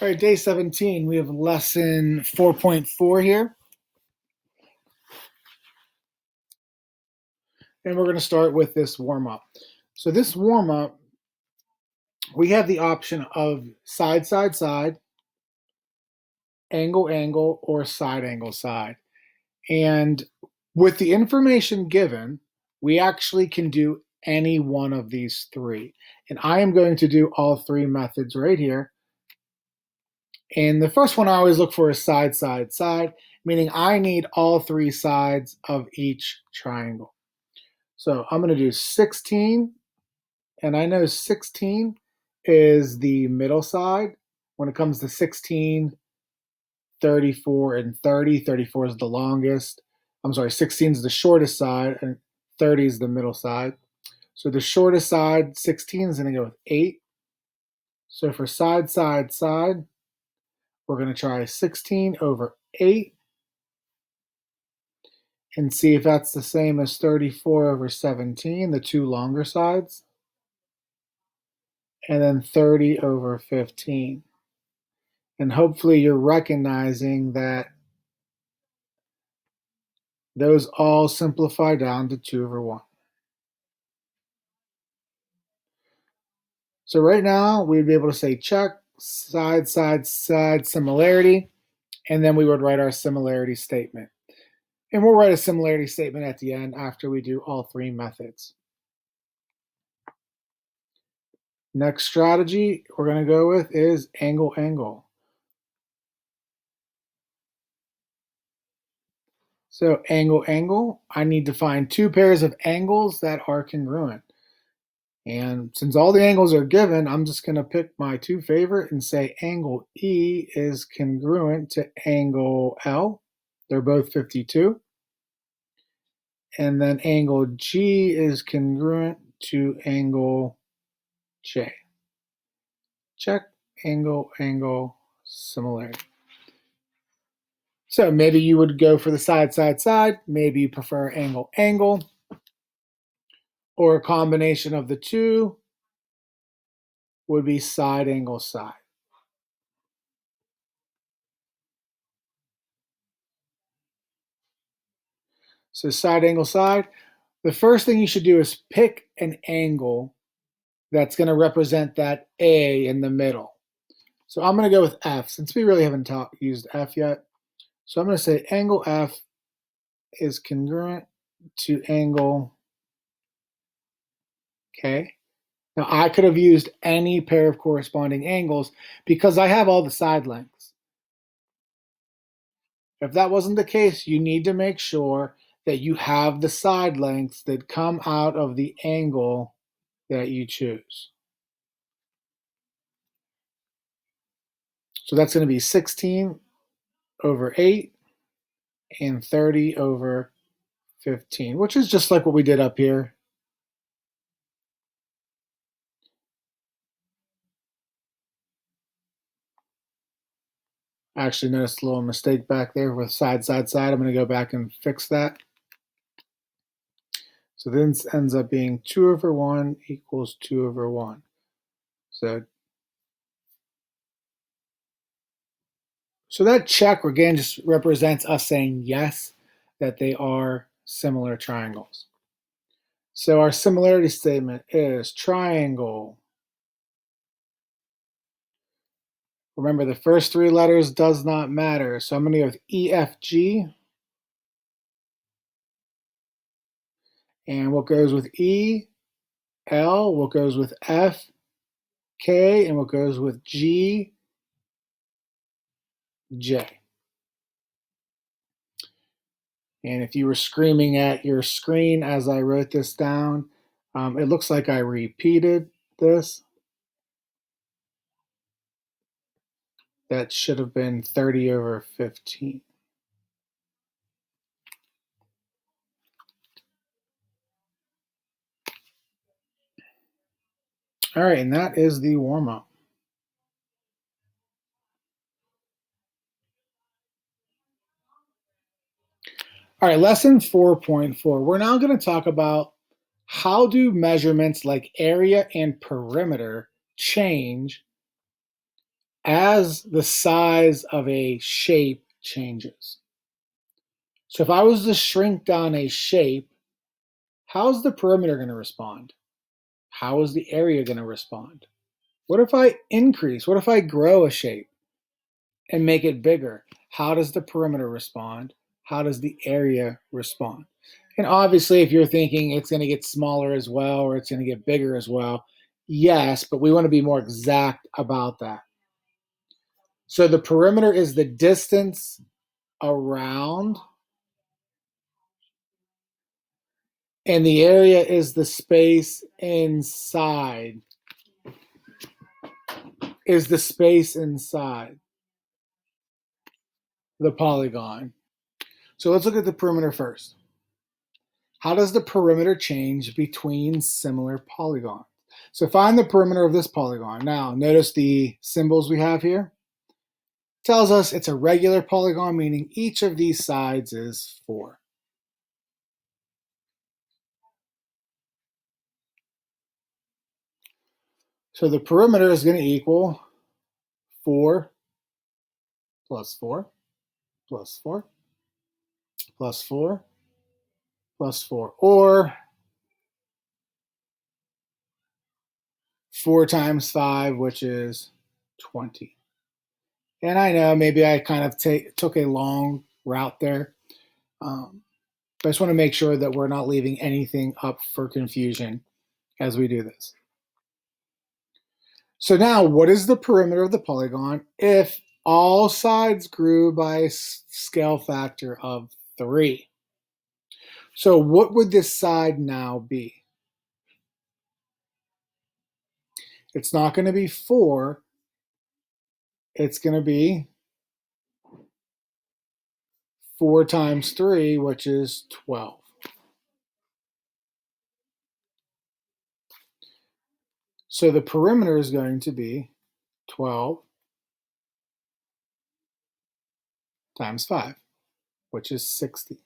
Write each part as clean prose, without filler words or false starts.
All right, day 17, we have lesson 4.4 here. And we're going to start with this warm-up. So this warm-up, we have the option of side, side, side, angle, angle, or side, angle, side. And with the information given, we actually can do any one of these three. And I am going to do all three methods right here. And the first one I always look for is side, side, side, meaning I need all three sides of each triangle. So I'm going to do 16, and I know 16 is the middle side. When it comes to 16, 34, and 30, 34 is the longest. I'm sorry, 16 is the shortest side, and 30 is the middle side. So the shortest side, 16, is going to go with 8. So for side, side, side, we're going to try 16 over 8 and see if that's the same as 34 over 17, the two longer sides. And then 30 over 15. And hopefully you're recognizing that those all simplify down to 2 over 1. So right now, we'd be able to say check, side, side, side, similarity, and then we would write our similarity statement. And we'll write a similarity statement at the end after we do all three methods. Next strategy we're going to go with is angle, angle. So angle, angle, I need to find two pairs of angles that are congruent. And since all the angles are given, I'm just going to pick my two favorite and say angle E is congruent to angle L. They're both 52. And then angle G is congruent to angle J. Check, angle, angle, similarity. So maybe you would go for the side, side, side. Maybe you prefer angle, angle, or a combination of the two would be side, angle, side. So side, angle, side. The first thing you should do is pick an angle that's going to represent that A in the middle. So I'm going to go with F, since we really haven't used F yet. So I'm going to say angle F is congruent to angle K. Now I could have used any pair of corresponding angles because I have all the side lengths. If that wasn't the case, you need to make sure that you have the side lengths that come out of the angle that you choose. So that's going to be 16 over 8 and 30 over 15, which is just like what we did up here. I actually noticed a little mistake back there with side, side, side. I'm going to go back and fix that. So this ends up being 2 over 1 equals 2 over 1. So that check again just represents us saying yes, that they are similar triangles. So our similarity statement is triangle. Remember, the first three letters does not matter. So I'm going to go with EFG. And what goes with E, L, what goes with F, K, and what goes with G, J. And if you were screaming at your screen as I wrote this down, it looks like I repeated this. That should have been 30 over 15. All right, and that is the warm-up. All right, lesson 4.4. We're now going to talk about how do measurements like area and perimeter change as the size of a shape changes. So if I was to shrink down a shape, how's the perimeter going to respond? How is the area going to respond? What if I increase? What if I grow a shape and make it bigger? How does the perimeter respond? How does the area respond? And obviously, if you're thinking it's going to get smaller as well or it's going to get bigger as well, yes, but we want to be more exact about that. So the perimeter is the distance around, and the area is the space inside. Is the space inside the polygon. So let's look at the perimeter first. How does the perimeter change between similar polygons? So find the perimeter of this polygon. Now, notice the symbols we have here. It tells us it's a regular polygon, meaning each of these sides is 4. So the perimeter is going to equal 4 plus 4 plus 4 plus 4 plus 4, or 4 times 5, which is 20. And I know maybe I kind of took a long route there, but I just want to make sure that we're not leaving anything up for confusion as we do this. So now, what is the perimeter of the polygon if all sides grew by a scale factor of 3? So what would this side now be? It's not going to be 4. It's going to be 4 times 3, which is 12. So the perimeter is going to be 12 times 5, which is 60.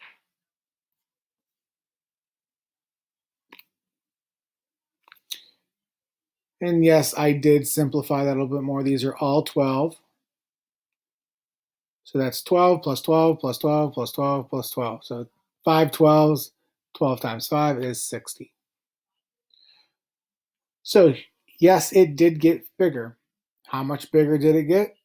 And yes, I did simplify that a little bit more. These are all 12. So that's 12 plus 12 plus 12 plus 12 plus 12. So 5 12s, 12 times 5 is 60. So yes, it did get bigger. How much bigger did it get?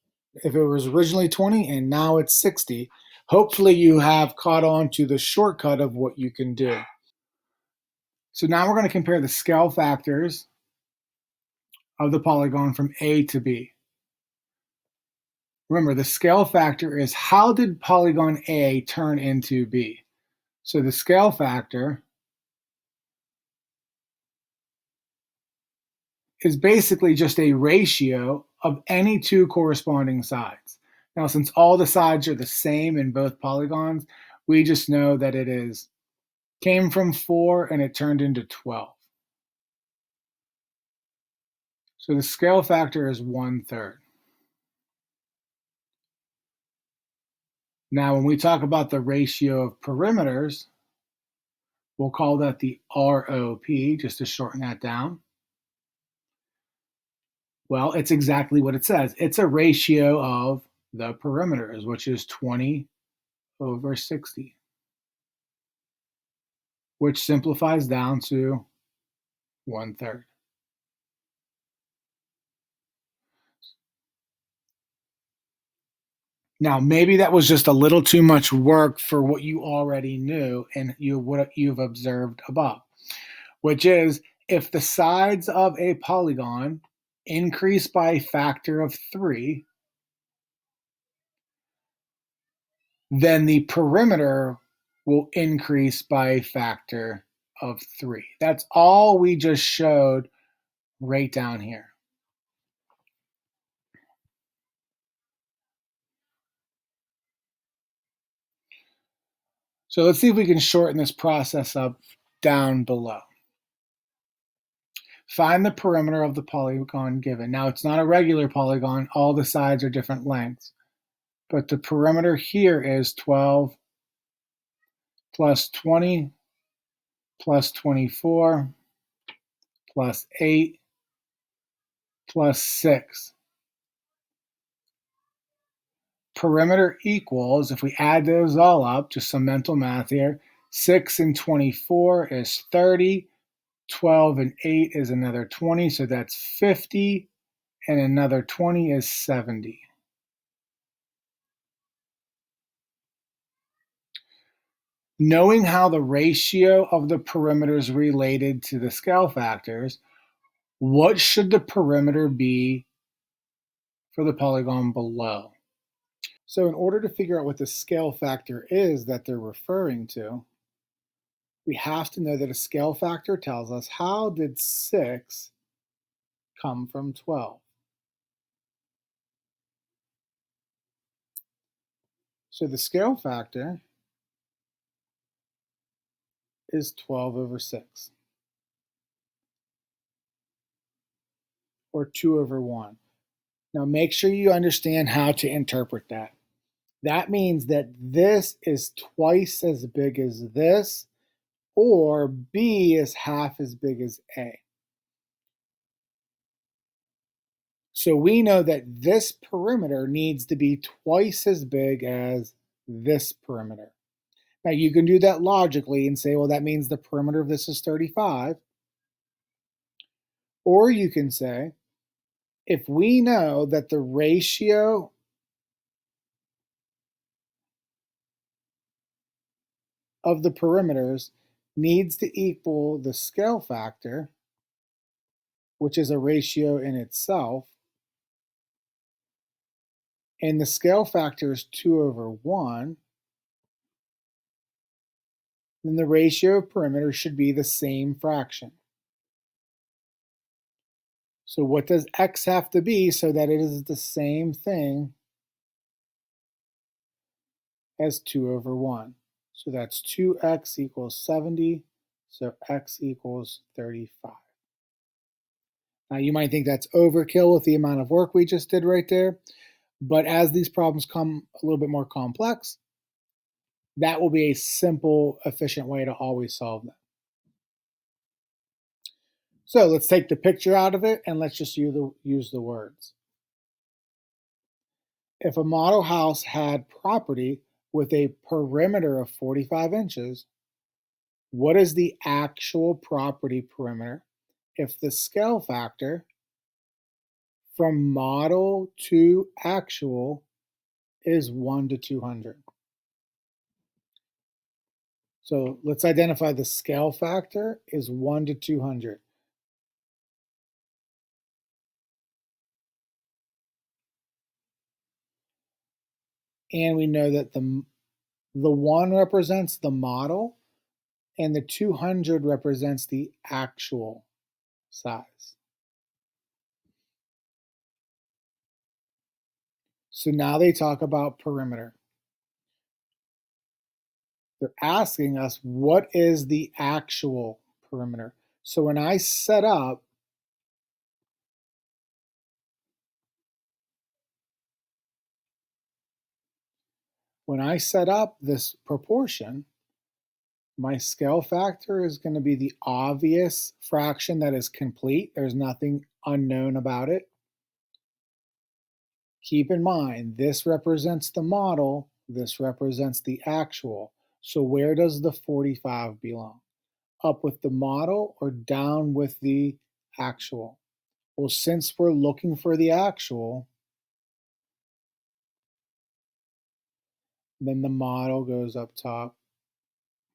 If it was originally 20 and now it's 60, hopefully you have caught on to the shortcut of what you can do. So now we're going to compare the scale factors of the polygon from A to B. Remember, the scale factor is how did polygon A turn into B? So the scale factor is basically just a ratio of any two corresponding sides. Now, since all the sides are the same in both polygons, we just know that it came from 4 and it turned into 12. So the scale factor is 1/3. Now, when we talk about the ratio of perimeters, we'll call that the ROP, just to shorten that down. Well, it's exactly what it says. It's a ratio of the perimeters, which is 20 over 60, which simplifies down to 1/3. Now, maybe that was just a little too much work for what you already knew and what you've observed above, which is if the sides of a polygon increase by a factor of 3, then the perimeter will increase by a factor of 3. That's all we just showed right down here. So let's see if we can shorten this process up down below. Find the perimeter of the polygon given. Now, it's not a regular polygon. All the sides are different lengths. But the perimeter here is 12 plus 20 plus 24 plus 8 plus 6. perimeter equals, if we add those all up, just some mental math here, 6 and 24 is 30, 12 and 8 is another 20, so that's 50, and another 20 is 70. Knowing how the ratio of the perimeters related to the scale factors, what should the perimeter be for the polygon below? So in order to figure out what the scale factor is that they're referring to, we have to know that a scale factor tells us how did 6 come from 12. So the scale factor is 12 over 6, or 2 over 1. Now make sure you understand how to interpret that. That means that this is twice as big as this, or B is half as big as A. So we know that this perimeter needs to be twice as big as this perimeter. Now you can do that logically and say, well, that means the perimeter of this is 35. Or you can say, if we know that the ratio of the perimeters needs to equal the scale factor, which is a ratio in itself, and the scale factor is 2 over 1, then the ratio of perimeters should be the same fraction. So what does x have to be so that it is the same thing as 2 over 1? So that's 2x equals 70, so x equals 35. Now you might think that's overkill with the amount of work we just did right there, but as these problems come a little bit more complex, that will be a simple, efficient way to always solve them. So let's take the picture out of it and let's just use the words. If a model house had property with a perimeter of 45 inches, what is the actual property perimeter if the scale factor from model to actual is 1 to 200? So let's identify the scale factor is 1 to 200. And we know that the 1 represents the model and the 200 represents the actual size. So now they talk about perimeter. They're asking us, what is the actual perimeter? So when I set up this proportion, my scale factor is going to be the obvious fraction that is complete. There's nothing unknown about it. Keep in mind, this represents the model, this represents the actual. So where does the 45 belong? Up with the model or down with the actual? Well, since we're looking for the actual, then the model goes up top.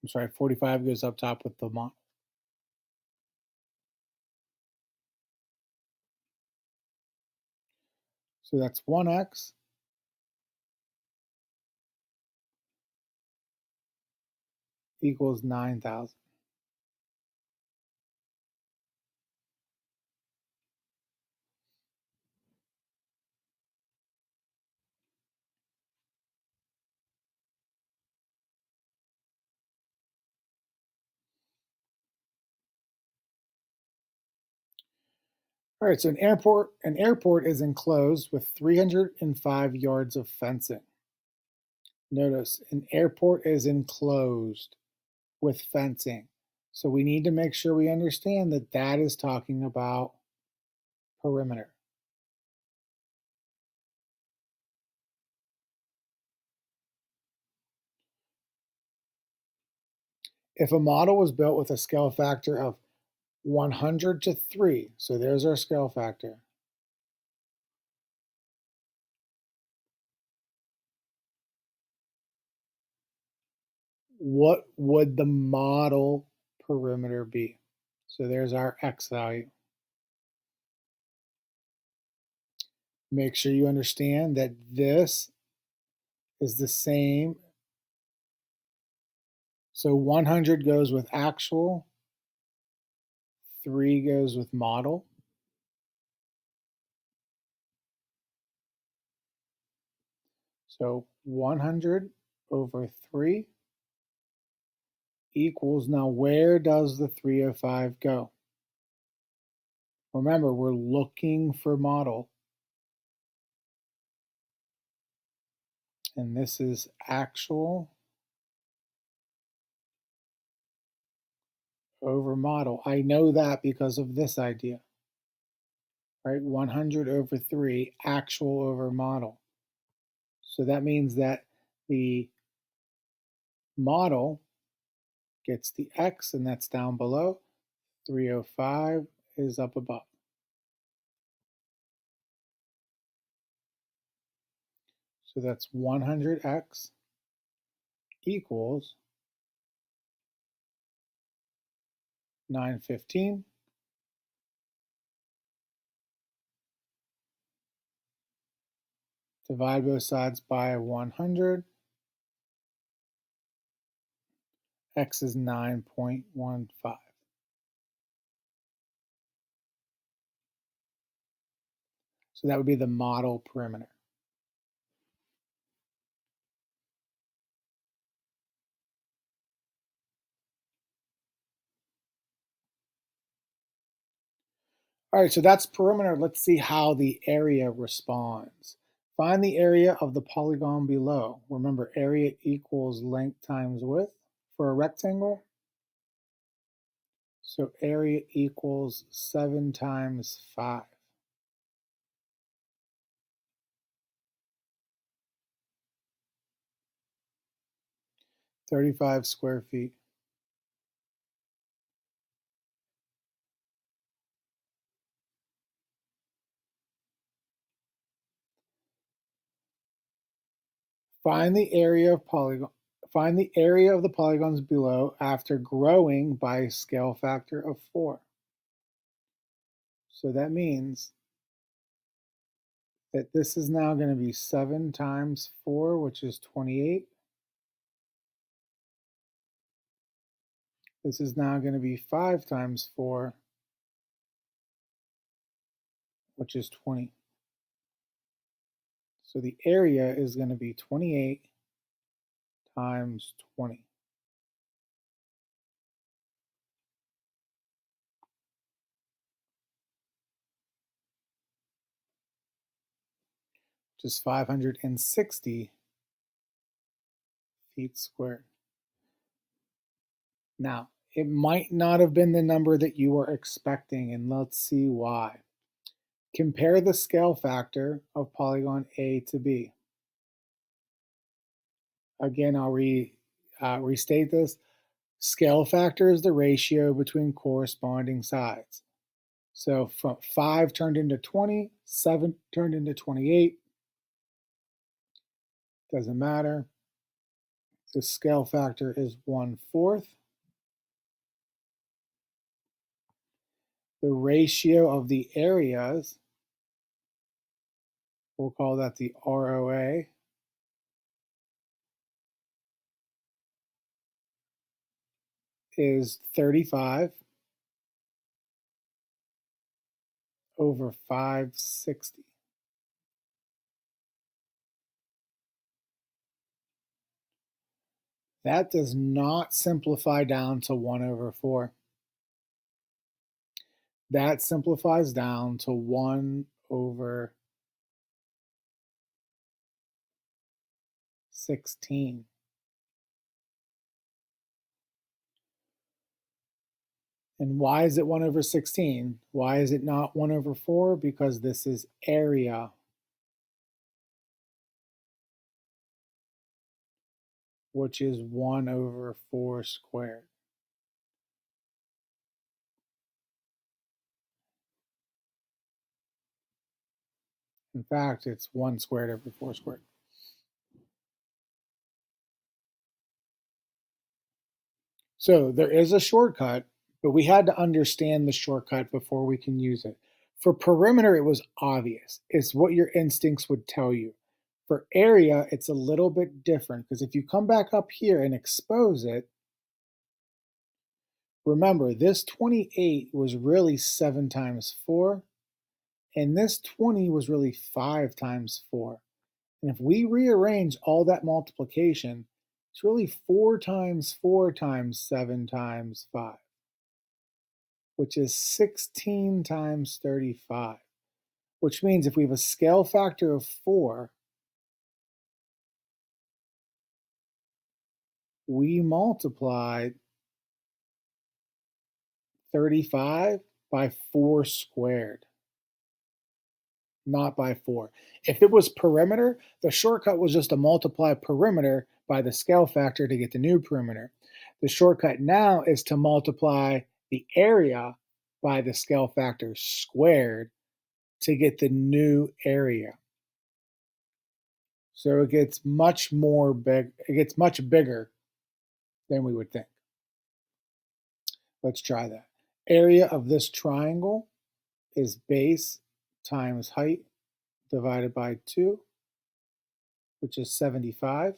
I'm sorry, 45 goes up top with the model. So that's 1x equals 9,000. All right, so an airport is enclosed with 305 yards of fencing. Notice, an airport is enclosed with fencing. So we need to make sure we understand that that is talking about perimeter. If a model was built with a scale factor of 100 to 3, so there's our scale factor, what would the model perimeter be? So there's our X value. Make sure you understand that this is the same. So 100 goes with actual, 3 goes with model. So 100 over 3 equals, now where does the 305 go? Remember, we're looking for model. And this is actual over model. I know that because of this idea, right? 100 over 3, actual over model. So that means that the model gets the X, and that's down below. 305 is up above. So that's 100X equals 915. Divide both sides by 100. X is 9.15. So that would be the model perimeter. All right, so that's perimeter. Let's see how the area responds. Find the area of the polygon below. Remember, area equals length times width for a rectangle. So area equals 7 times 5. 35 square feet. Find the area of the polygons below after growing by a scale factor of 4. So that means that this is now going to be 7 times 4, which is 28. This is now going to be 5 times 4, which is 20. So the area is going to be 28 times 20. Which is 560 feet squared. Now, it might not have been the number that you were expecting, and let's see why. Compare the scale factor of polygon A to B. Again, I'll restate this. Scale factor is the ratio between corresponding sides. So from 5 turned into 20, 7 turned into 28. Doesn't matter. The scale factor is 1/4. The ratio of the areas, we'll call that the ROA, is 35 over 560. That does not simplify down to 1/4. That simplifies down to 1/16. And why is it 1/16? Why is it not 1/4? Because this is area. Which is 1/4 squared. In fact, it's 1 squared over 4 squared. So there is a shortcut, but we had to understand the shortcut before we can use it. For perimeter, it was obvious. It's what your instincts would tell you. For area, it's a little bit different because if you come back up here and expose it, remember this 28 was really 7 times 4, and this 20 was really 5 times 4. And if we rearrange all that multiplication, it's really 4 times 4 times 7 times 5, which is 16 times 35, which means if we have a scale factor of 4, we multiplied 35 by 4 squared, not by 4. If it was perimeter, the shortcut was just to multiply perimeter by the scale factor to get the new perimeter. The shortcut now is to multiply the area by the scale factor squared to get the new area. So it gets much bigger than we would think. Let's try that. Area of this triangle is base times height divided by 2, which is 75.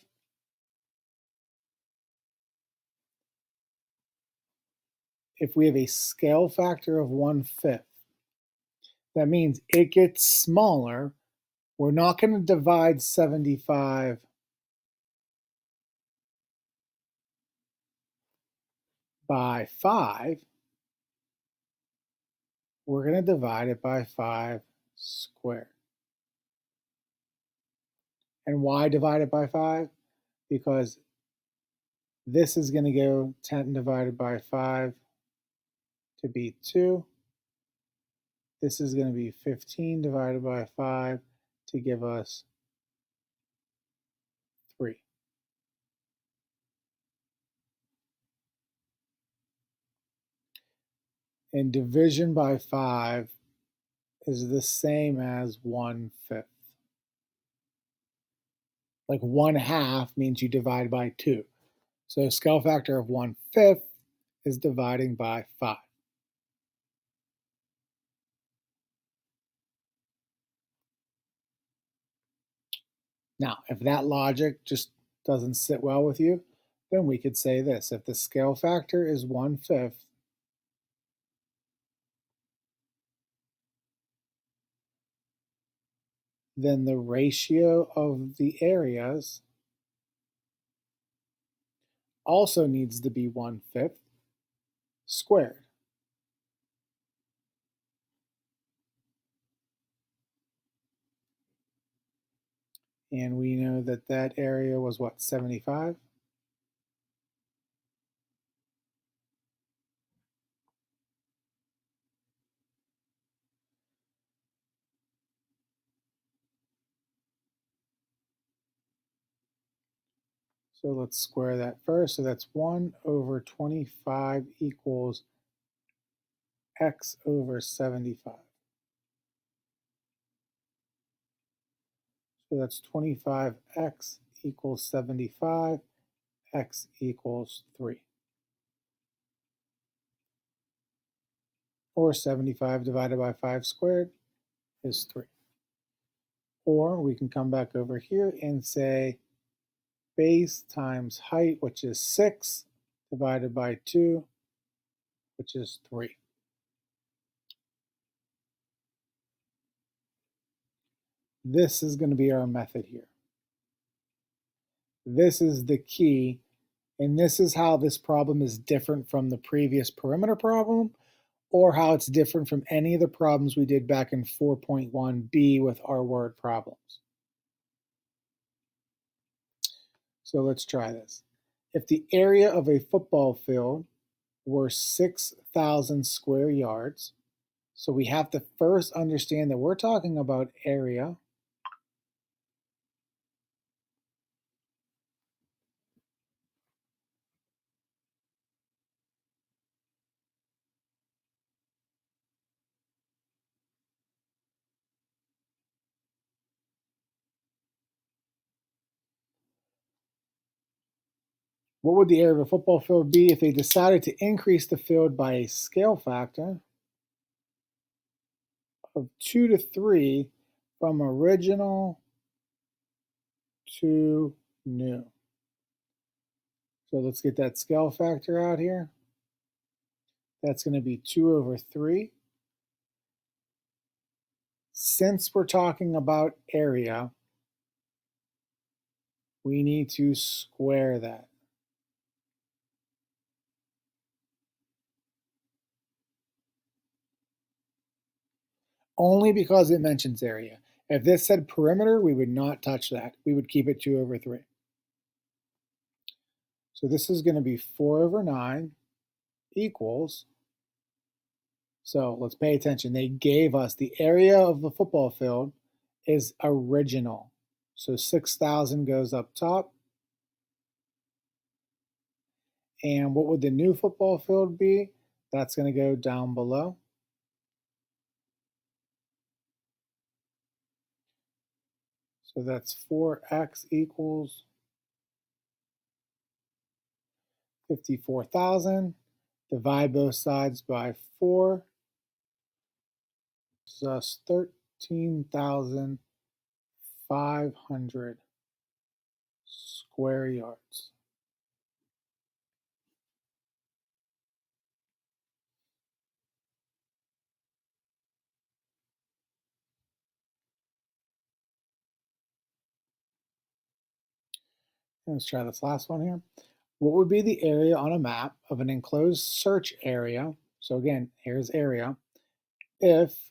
If we have a scale factor of 1/5, that means it gets smaller. We're not going to divide 75 by 5. We're going to divide it by 5 squared. And why divide it by 5? Because this is going to go 10 divided by 5 to be 2. This is going to be 15 divided by 5 to give us 3. And division by 5 is the same as 1/5. Like 1/2 means you divide by 2. So a scale factor of 1/5 is dividing by 5. Now, if that logic just doesn't sit well with you, then we could say this. If the scale factor is 1/5, then the ratio of the areas also needs to be 1/5 squared. And we know that that area was what, 75? So let's square that first. So that's 1 over 25 equals x over 75. So that's 25x equals 75, x equals 3. Or 75 divided by 5 squared is 3. Or we can come back over here and say base times height, which is 6, divided by 2, which is 3. This is going to be our method here. This is the key, and this is how this problem is different from the previous perimeter problem, or how it's different from any of the problems we did back in 4.1b with our word problems. So let's try this. If the area of a football field were 6,000 square yards, so we have to first understand that we're talking about area. What would the area of a football field be if they decided to increase the field by a scale factor of 2 to 3 from original to new? So let's get that scale factor out here. That's going to be 2 over 3. Since we're talking about area, we need to square that. Only because it mentions area. If this said perimeter, we would not touch that. We would keep it 2 over 3. So this is going to be 4 over 9 equals, so let's pay attention. They gave us the area of the football field is original. So 6,000 goes up top. And what would the new football field be? That's going to go down below. So that's 4x equals 54,000. Divide both sides by 4. Thus 13,500 square yards. Let's try this last one here. What would be the area on a map of an enclosed search area? So again, here's area. If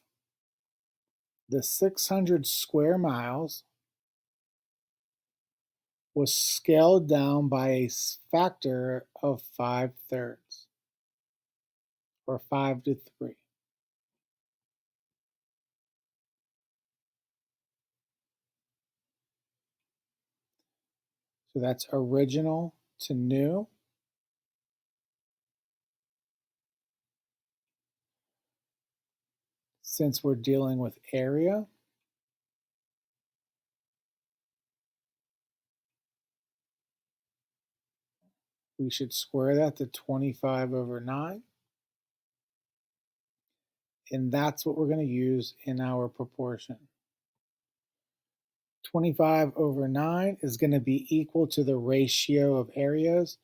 the 600 square miles was scaled down by a factor of 5/3 or 5 to 3. So that's original to new. Since we're dealing with area, we should square that to 25 over 9. And that's what we're going to use in our proportion. 25 over 9 is going to be equal to the ratio of areas,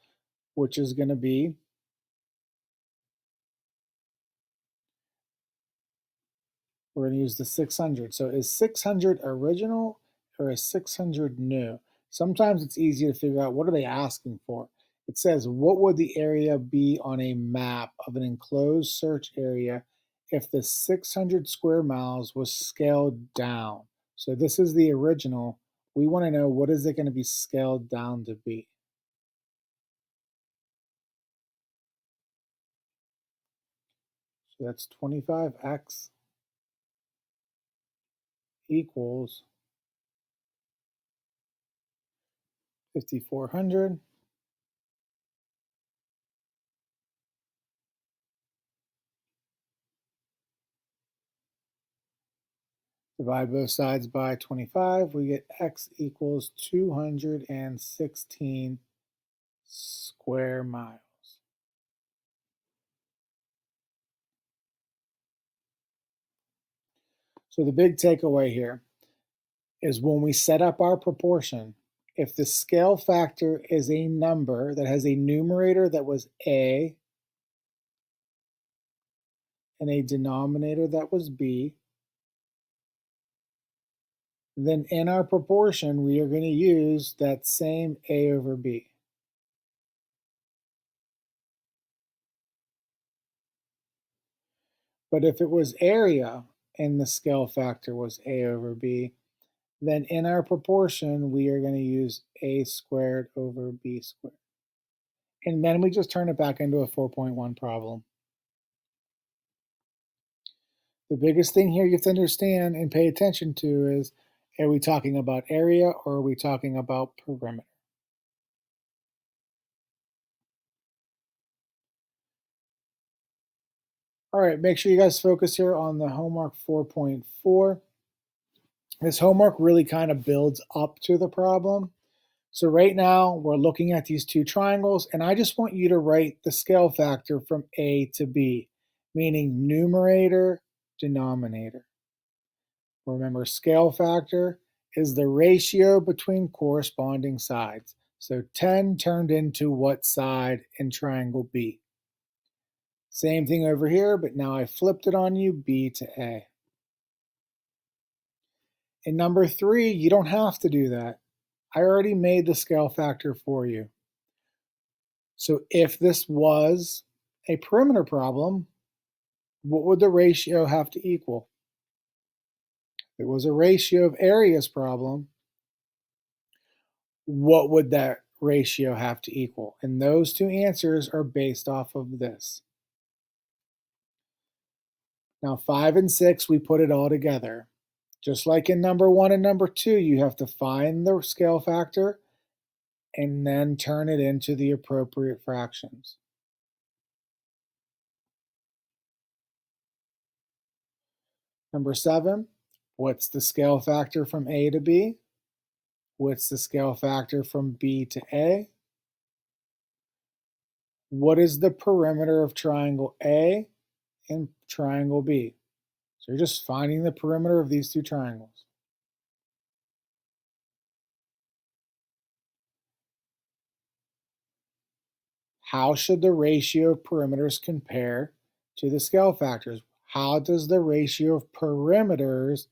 which is going to be we're going to use the 600. So is 600 original or is 600 new? Sometimes it's easy to figure out what are they asking for. It says, what would the area be on a map of an enclosed search area if the 600 square miles was scaled down? So this is the original. We want to know what is it going to be scaled down to be. So that's 25x equals 5,400. Divide both sides by 25, we get x equals 216 square miles. So the big takeaway here is when we set up our proportion, if the scale factor is a number that has a numerator that was a and a denominator that was b, then in our proportion, we are going to use that same a over b. But if it was area and the scale factor was a over b, then in our proportion, we are going to use a squared over b squared. And then we just turn it back into a 4.1 problem. The biggest thing here you have to understand and pay attention to is, are we talking about area or are we talking about perimeter? All right, make sure you guys focus here on the homework 4.4. This homework really kind of builds up to the problem. So right now we're looking at these two triangles, and I just want you to write the scale factor from A to B, meaning numerator, denominator. Remember, scale factor is the ratio between corresponding sides. So 10 turned into what side in triangle B? Same thing over here, but now I flipped it on you, B to A. In number 3, you don't have to do that. I already made the scale factor for you. So if this was a perimeter problem, what would the ratio have to equal? If it was a ratio of areas problem, what would that ratio have to equal? And those two answers are based off of this. Now 5 and 6, we put it all together. Just like in number 1 and number 2, you have to find the scale factor and then turn it into the appropriate fractions. Number 7, what's the scale factor from A to B? What's the scale factor from B to A? What is the perimeter of triangle A and triangle B? So you're just finding the perimeter of these two triangles. How should the ratio of perimeters compare to the scale factors? How does the ratio of perimeters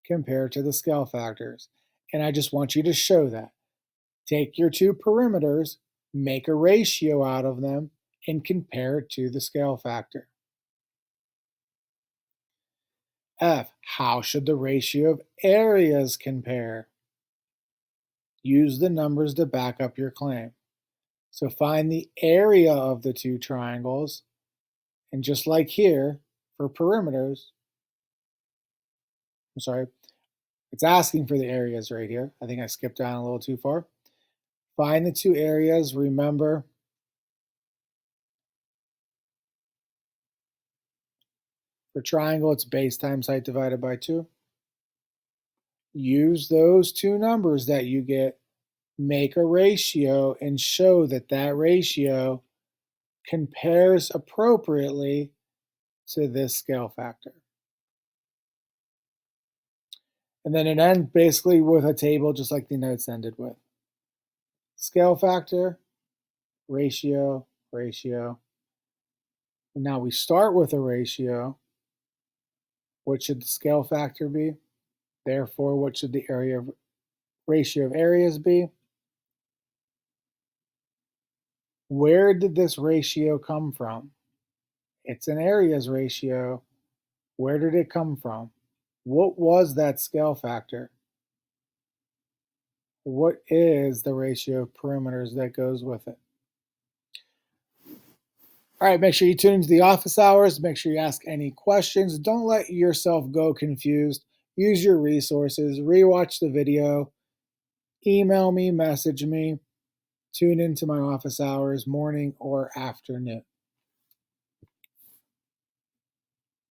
compare to the scale factors? And I just want you to show that. Take your two perimeters, make a ratio out of them, and compare it to the scale factor. F, how should the ratio of areas compare? Use the numbers to back up your claim. So find the area of the two triangles, and just like here, for perimeters, I'm sorry, it's asking for the areas right here. I think I skipped down a little too far. Find the two areas, remember, for triangle, it's base times height divided by 2. Use those two numbers that you get, make a ratio, and show that that ratio compares appropriately to this scale factor. And then it ends basically with a table just like the notes ended with. Scale factor, ratio, ratio. And now we start with a ratio. What should the scale factor be? Therefore, what should the ratio of areas be? Where did this ratio come from? It's an areas ratio. Where did it come from? What was that scale factor? What is the ratio of perimeters that goes with it? All right, make sure you tune into the office hours. Make sure you ask any questions. Don't let yourself go confused. Use your resources. Rewatch the video. Email me, message me. Tune into my office hours, morning or afternoon.